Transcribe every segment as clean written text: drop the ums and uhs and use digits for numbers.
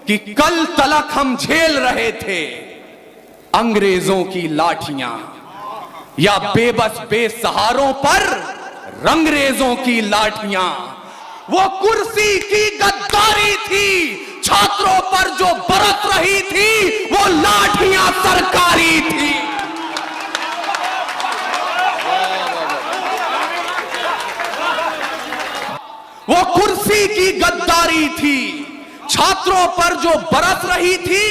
कि कल तलक हम झेल रहे थे अंग्रेजों की लाठियां, या बेबस बेसहारों पर रंगरेजों की लाठियां। वो कुर्सी की गद्दारी थी, छात्रों पर जो बरस रही थी वो लाठियां सरकारी थी। वो कुर्सी की गद्दारी थी, छात्रों पर जो बरस रही थी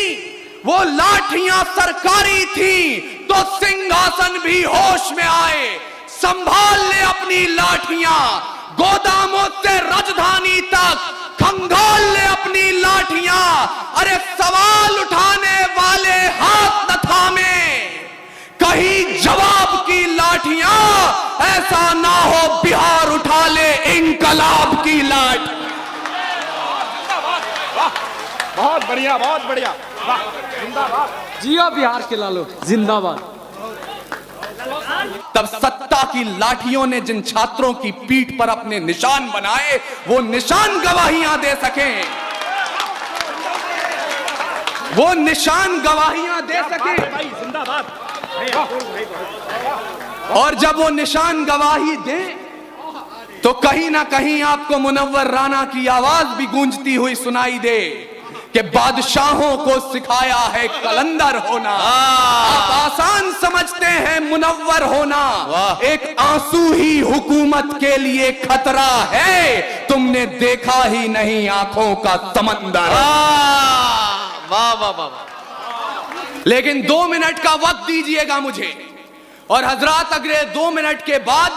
वो लाठियां सरकारी थी। तो सिंहासन भी होश में आए, संभाल ले अपनी लाठियां, गोदामों से राजधानी तक खंगाल ले अपनी लाठियां। अरे सवाल उठाने वाले हाथ न थामे, कहीं जवाब की लाठियां, ऐसा ना हो बिहार उठा ले इंकलाब की लाठ। बहुत बढ़िया, बहुत बढ़िया, जिंदाबाद। जियो बिहार के लालो, जिंदाबाद। तब सत्ता की लाठियों ने जिन छात्रों की पीठ पर अपने निशान बनाए, वो निशान गवाहियां दे सकें, वो निशान गवाहियां दे सके। जिंदाबाद। और जब वो निशान गवाही दे तो कहीं ना कहीं आपको मुनव्वर राना की आवाज भी गूंजती हुई सुनाई दे कि बादशाहों को सिखाया है कलंदर होना। आप आसान समझते हैं मुनव्वर होना, एक आंसू ही हुकूमत के लिए खतरा है। तुमने देखा ही नहीं आंखों का समंदर। वाह वाह वाह। लेकिन 2 मिनट का वक्त दीजिएगा मुझे, और हजरात अगले 2 मिनट के बाद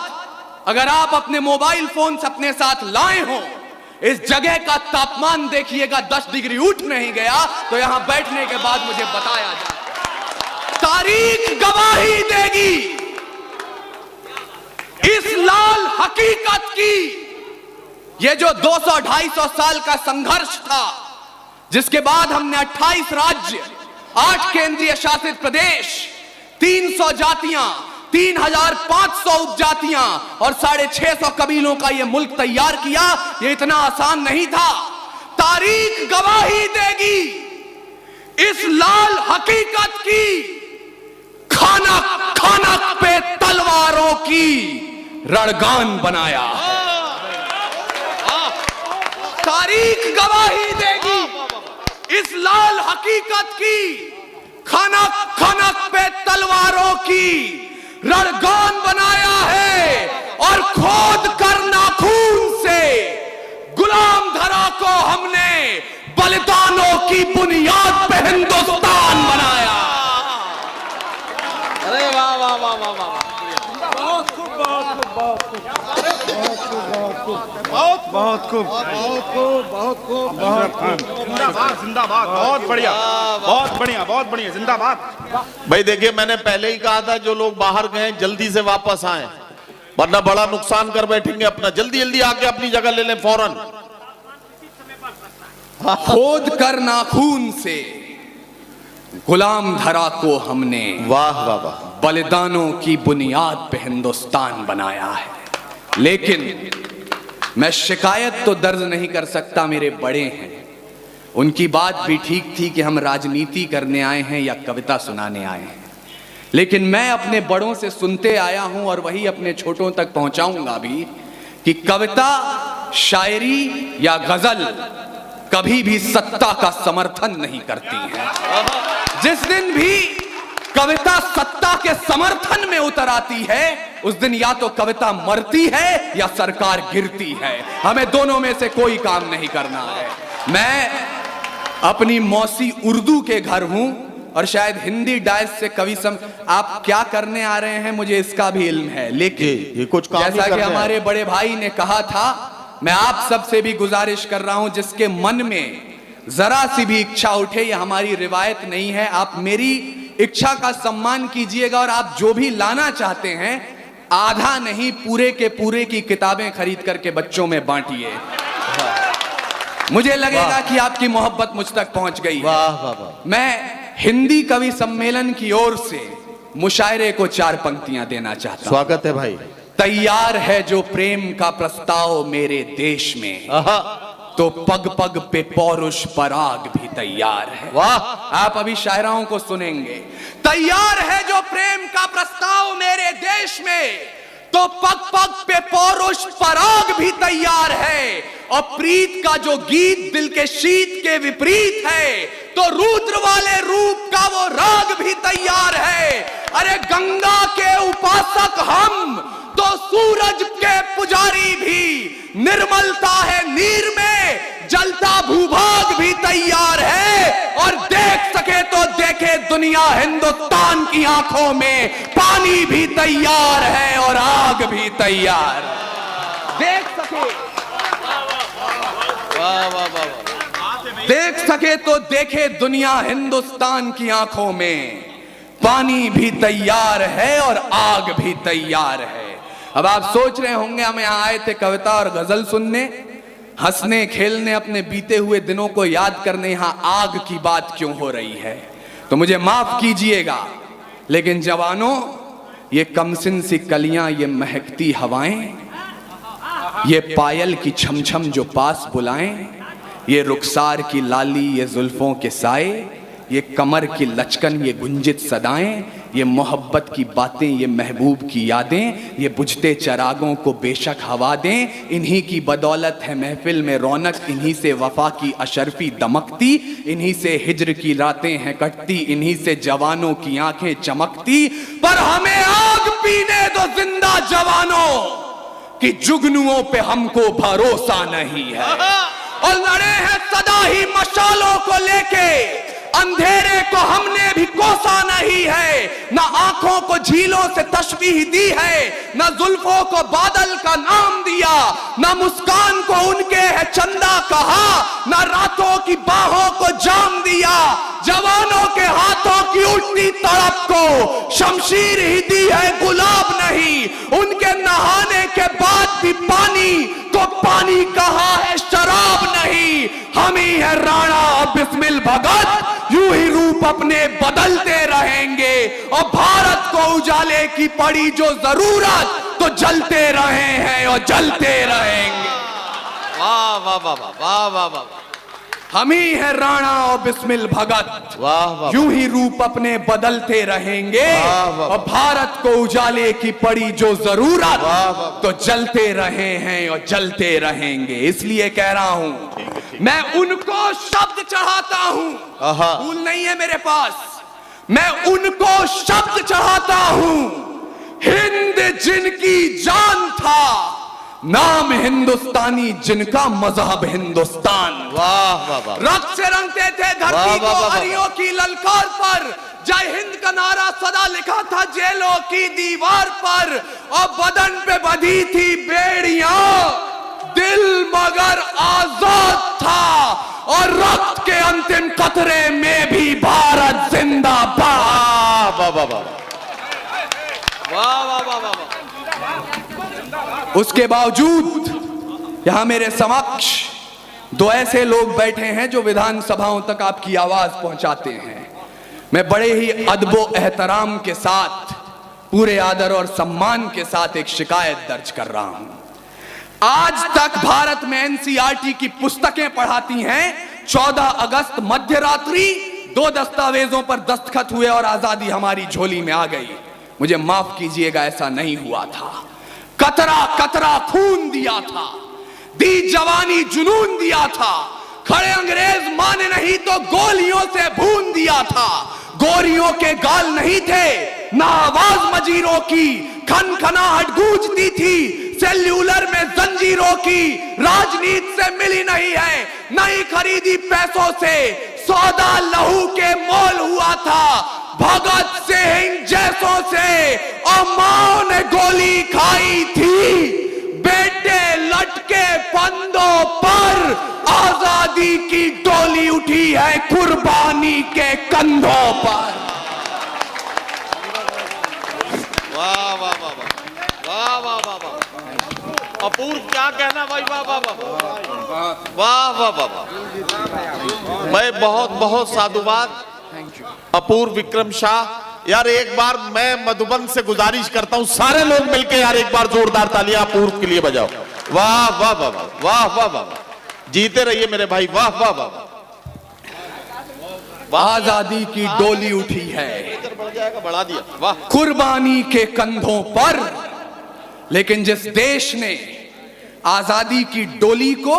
अगर आप अपने मोबाइल फोन अपने साथ लाए हो, इस जगह का तापमान देखिएगा, 10 डिग्री उठ नहीं गया तो यहां बैठने के बाद मुझे बताया जाए। तारीख गवाही देगी इस लाल हकीकत की। ये जो 200-250 साल का संघर्ष था, जिसके बाद हमने 28 राज्य, 8 केंद्रीय शासित प्रदेश, 300 जातियां, 3500 उपजातियां और 650 कबीलों का यह मुल्क तैयार किया, ये इतना आसान नहीं था। तारीख गवाही देगी इस लाल हकीकत की। खाना खाना पे तलवारों की रणगान बनाया है। तारीख गवाही देगी इस लाल हकीकत की। खाना खाना पे तलवारों की रणगान बनाया है, और खोद कर नाखून से गुलाम धरा को हमने बलिदानों की बुनियाद पे हिंदुस्तान बनाया। अरे वाह वाह वाह वाह वाह। बहुत खूब, बहुत खूब, बहुत खूब, बहुत खूब, बहुत खूब, बहुत खूब, बहुत खूब। जिंदाबाद, जिंदाबाद। बहुत बढ़िया, बहुत बढ़िया, बहुत बढ़िया, जिंदाबाद। भाई देखिए, मैंने पहले ही कहा था जो लोग बाहर गए जल्दी से वापस आए, वरना बड़ा नुकसान कर बैठेंगे अपना। जल्दी जल्दी आके अपनी जगह ले लें फौरन। खोद कर नाखून से गुलाम धरा को हमने वाह वाह वाह बलिदानों की बुनियाद पे हिंदुस्तान बनाया है। लेकिन मैं शिकायत तो दर्ज नहीं कर सकता, मेरे बड़े हैं, उनकी बात भी ठीक थी कि हम राजनीति करने आए हैं या कविता सुनाने आए हैं। लेकिन मैं अपने बड़ों से सुनते आया हूं और वही अपने छोटों तक पहुंचाऊंगा भी कि कविता, शायरी या गजल कभी भी सत्ता का समर्थन नहीं करती है। जिस दिन भी कविता सत्ता के समर्थन में उतर आती है, उस दिन या तो कविता मरती है या सरकार गिरती है। हमें दोनों में से कोई काम नहीं करना है। मैं अपनी मौसी उर्दू के घर हूं और शायद हिंदी डायस से कवि आप क्या करने आ रहे हैं मुझे इसका भी इल्म है, लेकिन ये कुछ काम जैसा कि हमारे बड़े भाई ने कहा था, मैं आप सबसे भी गुजारिश कर रहा हूं, जिसके मन में जरा सी भी इच्छा उठे, यह हमारी रिवायत नहीं है, आप मेरी इच्छा का सम्मान कीजिएगा और आप जो भी लाना चाहते हैं, आधा नहीं पूरे के पूरे की किताबें खरीद करके बच्चों में बांटिए। मुझे लगेगा कि आपकी मोहब्बत मुझ तक पहुंच गई है। वाह वाह वाह। मैं हिंदी कवि सम्मेलन की ओर से मुशायरे को 4 पंक्तियां देना चाहता हूं। स्वागत है भाई। तैयार है जो प्रेम का प्रस्ताव मेरे देश में, तो पग पग पे पौरुष पराग भी तैयार है। वाह, आप अभी शायराओं को सुनेंगे। तैयार है जो प्रेम का प्रस्ताव मेरे देश में, तो पग पग पे पौरुष पराग भी तैयार है। और प्रीत का जो गीत दिल के शीत के विपरीत है, तो रुद्र वाले रूप का वो राग भी तैयार है। अरे गंगा के उपासक हम, तो सूरज के पुजारी भी। निर्मलता है नीर में, जलता भूभाग भी तैयार है। और देख सके तो देखे दुनिया हिंदुस्तान की आंखों में, पानी भी तैयार है और आग भी तैयार है। देख सके, वाह वाह वाह, देख सके तो देखे दुनिया हिंदुस्तान की आंखों में, पानी भी तैयार है और आग भी तैयार है। अब आप सोच रहे होंगे हम यहां आए थे कविता और गजल सुनने, हंसने खेलने, अपने बीते हुए दिनों को याद करने, यहां आग की बात क्यों हो रही है? तो मुझे माफ कीजिएगा, लेकिन जवानों, ये कमसिन सी कलियां, ये महकती हवाएं, ये पायल की छमछम जो पास बुलाएं, ये रुखसार की लाली, ये जुल्फों के साए, ये कमर की लचकन, ये गुंजित सदाएं, ये मोहब्बत की बातें, ये महबूब की यादें, ये बुझते चरागों को बेशक हवा दें। इन्हीं की बदौलत है महफिल में रौनक, इन्हीं से वफा की अशरफी दमकती, इन्हीं से हिज्र की रातें हैं कटती, इन्हीं से जवानों की आंखें चमकती। पर हमें आग पीने दो जिंदा जवानों, कि जुगनुओं पे हमको भरोसा नहीं है। और लड़े हैं सदा ही मशालों को लेके, अंधेरे को हमने भी कोसा नहीं है। ना आंखों को झीलों से तशबीह दी है, ना जुल्फों को बादल का नाम दिया, ना मुस्कान को उनके है चंदा कहा, ना रातों की बाहों को जाम दिया। जवानों के हाथों की उठती तड़प को शमशीर ही दी है, गुलाब नहीं। उनके नहाने के बाद भी पानी को पानी कहा है, शराब नहीं। हम ही है राणा और बिस्मिल भगत, यूं ही रूप अपने बदलते रहेंगे। और भारत को उजाले की पड़ी जो जरूरत, तो जलते रहे हैं और जलते रहेंगे। वाह वाह वाह वाह वाह वाह, हम ही है राणा और बिस्मिल भगत, वाह वाह, यूं ही रूप अपने बदलते रहेंगे। वाह वाह, और भारत को उजाले की पड़ी जो जरूरत, वाह वाह, तो जलते रहे हैं और जलते रहेंगे। इसलिए कह रहा हूं, मैं उनको शब्द चढ़ाता हूं, आहा, भूल नहीं है मेरे पास, मैं उनको शब्द चढ़ाता हूं। हिंद जिनकी जान था, नाम हिंदुस्तानी जिनका मजहब हिंदुस्तान। वाह वाह वाह, रक्त से रंगते थे धरती वाह, को वाह, वाह, हरियों की ललकार पर, जय हिंद का नारा सदा लिखा था जेलों की दीवार पर। और बदन पे बंधी थी बेड़ियां, दिल मगर आजाद था। और रक्त के अंतिम कतरे में भी भारत जिंदाबाद। वाह वाह वाह वाह वाह वाह वाह, उसके बावजूद यहां मेरे समक्ष दो ऐसे लोग बैठे हैं जो विधानसभाओं तक आपकी आवाज पहुंचाते हैं। मैं बड़े ही अदबो एहतराम के साथ, पूरे आदर और सम्मान के साथ एक शिकायत दर्ज कर रहा हूं। आज तक भारत में एनसीईआरटी की पुस्तकें पढ़ाती हैं, 14 अगस्त मध्य रात्रि 2 दस्तावेजों पर दस्तखत हुए और आजादी हमारी झोली में आ गई। मुझे माफ कीजिएगा, ऐसा नहीं हुआ था। कतरा कतरा खून दिया था, दी जवानी जुनून दिया था। खड़े अंग्रेज माने नहीं तो गोलियों से भून दिया था। गोरियों के गाल नहीं थे, ना आवाज मजीरों की, खनखनाहट गूंजती थी सेल्यूलर में जंजीरों की। राजनीति से मिली नहीं है, नहीं खरीदी पैसों से, सौदा लहू के मोल हुआ था भगत सिंह जैसों से। और मां ने गोली खाई थी, बेटे लटके फंदों पर, आजादी की डोली उठी है कुर्बानी के कंधों पर। वाह वाह वाह वाह वाह वाह वाह, अपूर्व क्या कहना भाई, वाह वाह वाह वाह वाह वाह वाह। मैं बहुत बहुत साधुवाद अपूर्व विक्रम शाह। यार एक बार मैं मधुबन से गुजारिश करता हूं, सारे लोग मिलकर यार एक बार जोरदार तालियां अपूर्व के लिए बजाओ। वाह वाह वाह वाह वाह वाह वाह, जीते रहिए मेरे भाई, वाह वाह वाह। आजादी की डोली उठी है, बढ़ जाएगा, बढ़ा दिया, वाह। कुर्बानी के कंधों पर, लेकिन जिस देश ने आजादी की डोली को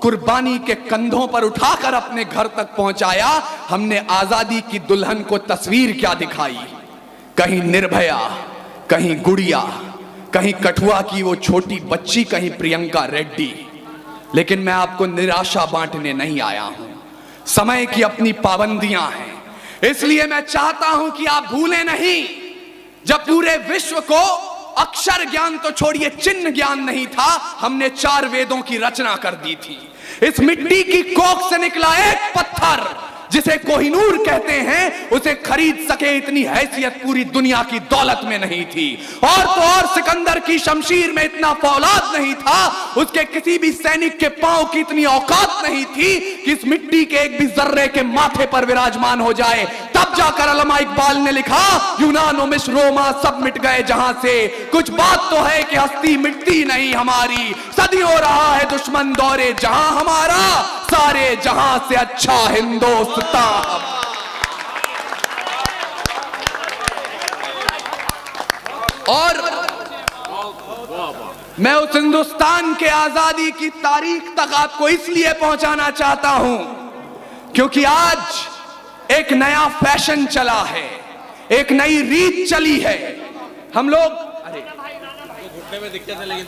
कुर्बानी के कंधों पर उठाकर अपने घर तक पहुंचाया, हमने आजादी की दुल्हन को तस्वीर क्या दिखाई? कहीं निर्भया, कहीं गुड़िया, कहीं कठुआ की वो छोटी बच्ची, कहीं प्रियंका रेड्डी। लेकिन मैं आपको निराशा बांटने नहीं आया हूं। समय की अपनी पाबंदियां हैं, इसलिए मैं चाहता हूं कि आप भूलें नहीं, जब पूरे विश्व को अक्षर ज्ञान तो छोड़िए, चिन्ह ज्ञान नहीं था, हमने 4 वेदों की रचना कर दी थी। इस मिट्टी की कोख से निकला एक पत्थर जिसे कोहिनूर कहते हैं, उसे खरीद सके इतनी हैसियत पूरी दुनिया की दौलत में नहीं थी। और तो और सिकंदर की शमशीर में इतना फौलाद नहीं था, उसके किसी भी सैनिक के पांव की इतनी औकात नहीं थी कि इस मिट्टी के एक भी जर्रे के माथे पर विराजमान हो जाए। तब जाकर अल्लामा इकबाल ने लिखा, यूनान और मिस्र रोमा सब मिट गए जहां से, कुछ बात तो है कि हस्ती मिटती नहीं हमारी, सदियों रहा है दुश्मन दौरे जहां हमारा, सारे जहां से अच्छा हिंदुस्तान। और मैं उस हिंदुस्तान के आजादी की तारीख तक आपको इसलिए पहुंचाना चाहता हूं क्योंकि आज एक नया फैशन चला है, एक नई रीत चली है। हम लोग घुटने में दिक्कत है, लेकिन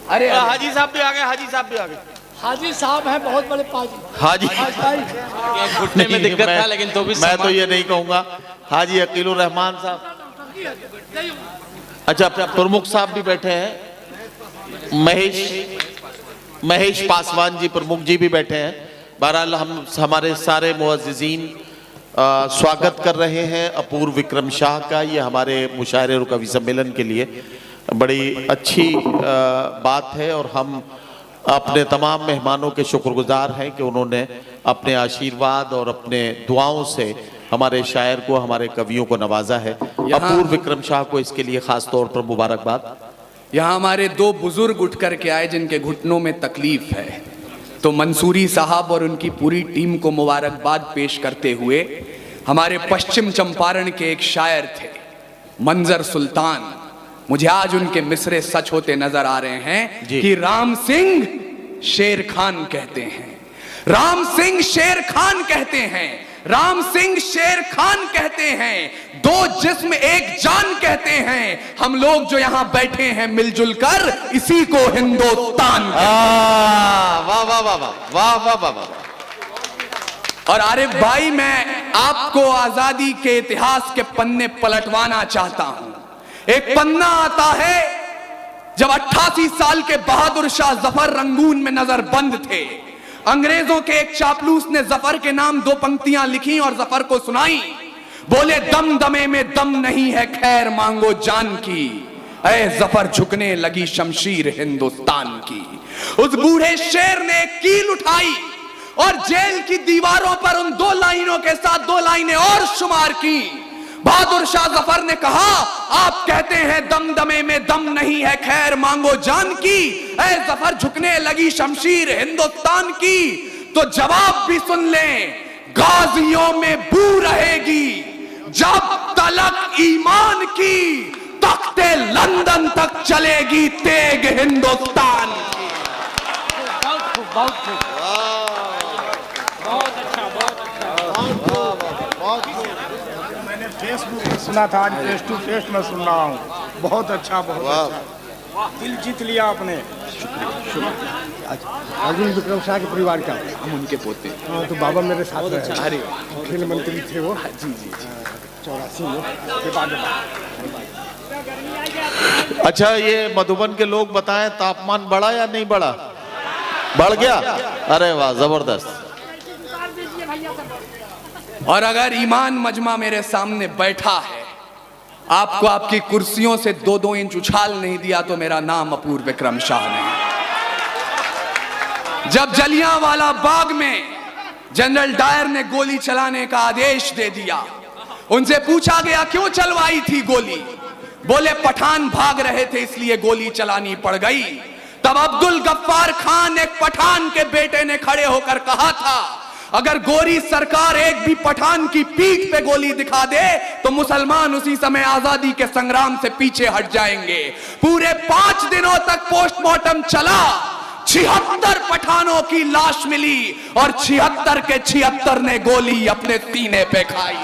अरे हाजी साहब भी आ गए, हाजी साहब भी आ गए। हाजी साहब हैं बहुत बड़े पाजी। हाजी घुटने में दिक्कत था, लेकिन तो भी मैं तो ये नहीं कहूंगा। हाजी अकीलुर रहमान साहब, अच्छा प्रमुख साहब भी बैठे हैं, महेश पासवान जी प्रमुख जी भी बैठे हैं। बहरहाल हम हमारे सारे मुअज़्ज़िज़ीन स्वागत कर रहे हैं अपूर्व विक्रम शाह का। ये हमारे मुशायरे और कवि सम्मेलन के लिए बड़ी अच्छी बात है और हम अपने तमाम मेहमानों के शुक्रगुजार हैं कि उन्होंने अपने आशीर्वाद और अपने दुआओं से हमारे शायर को, हमारे कवियों को नवाजा है। अपूर्व विक्रम शाह को इसके लिए खास तौर पर मुबारकबाद। यहाँ हमारे 2 बुजुर्ग उठ करके आए जिनके घुटनों में तकलीफ है, तो मंसूरी साहब और उनकी पूरी टीम को मुबारकबाद पेश करते हुए हमारे पश्चिम चंपारण के एक शायर थे मंजर सुल्तान, मुझे आज उनके मिसरे सच होते नजर आ रहे हैं कि राम सिंह शेर खान कहते हैं, राम सिंह शेर खान कहते हैं, राम सिंह शेर खान कहते हैं, 2 जिस्म एक जान कहते हैं। हम लोग जो यहां बैठे हैं मिलजुल कर इसी को हिंदुस्तान। वाह वाह वाह वाह वाह वाह वाह वाह। और आरिफ भाई, मैं आपको आजादी के इतिहास के पन्ने पलटवाना चाहता हूं। एक पन्ना आता है जब 88 साल के बहादुर शाह जफर रंगून में नजरबंद थे, अंग्रेजों के एक चापलूस ने जफर के नाम 2 पंक्तियां लिखी और जफर को सुनाई। बोले, दम दमे में दम नहीं है, खैर मांगो जान की, ऐ जफर झुकने लगी शमशीर हिंदुस्तान की। उस बूढ़े शेर ने एक कील उठाई और जेल की दीवारों पर उन 2 लाइनों के साथ 2 लाइनें और शुमार की। बहादुर शाह जफर ने कहा, आप कहते हैं दम दमे में दम नहीं है, खैर मांगो जान की, ऐ जफर झुकने लगी शमशीर हिंदुस्तान की। तो जवाब भी सुन लें, गाजियों में बू रहेगी जब तलक ईमान की, तख्ते लंदन तक चलेगी तेग हिंदुस्तान की। बहुत खूब, बहुत खूब, बहुत अच्छा, बहुत अच्छा। मैंने फेसबुक पे सुना था, आज फेस टू फेस में सुन रहा हूँ। बहुत अच्छा, बहुत अच्छा, दिल जीत लिया आपने। अर्जुन विक्रम शाह के परिवार का हम उनके पोते। हाँ, तो बाबा मेरे साथ रहे। अरे खेल मंत्री थे वो। जी जी जी। 84 में के बाद। अच्छा, ये मधुबन के लोग बताएं, तापमान बढ़ा या नहीं बढ़ा? बढ़ गया? अरे वाह, जबरदस्त। और अगर ईमान मजमा मेरे सामने बैठा है, आपको आपकी कुर्सियों से 2-2 इंच उछाल नहीं दिया तो मेरा नाम अपूर्व विक्रम शाह नहीं। जब जलियांवाला बाग में जनरल डायर ने गोली चलाने का आदेश दे दिया, उनसे पूछा गया क्यों चलवाई थी गोली, बोले पठान भाग रहे थे इसलिए गोली चलानी पड़ गई। तब अब्दुल गफ्फार खान एक पठान के बेटे ने खड़े होकर कहा था, अगर गोरी सरकार एक भी पठान की पीठ पे गोली दिखा दे तो मुसलमान उसी समय आजादी के संग्राम से पीछे हट जाएंगे। पूरे 5 दिनों तक पोस्टमार्टम चला, 76 पठानों की लाश मिली और 76 के 76 ने गोली अपने सीने पे खाई।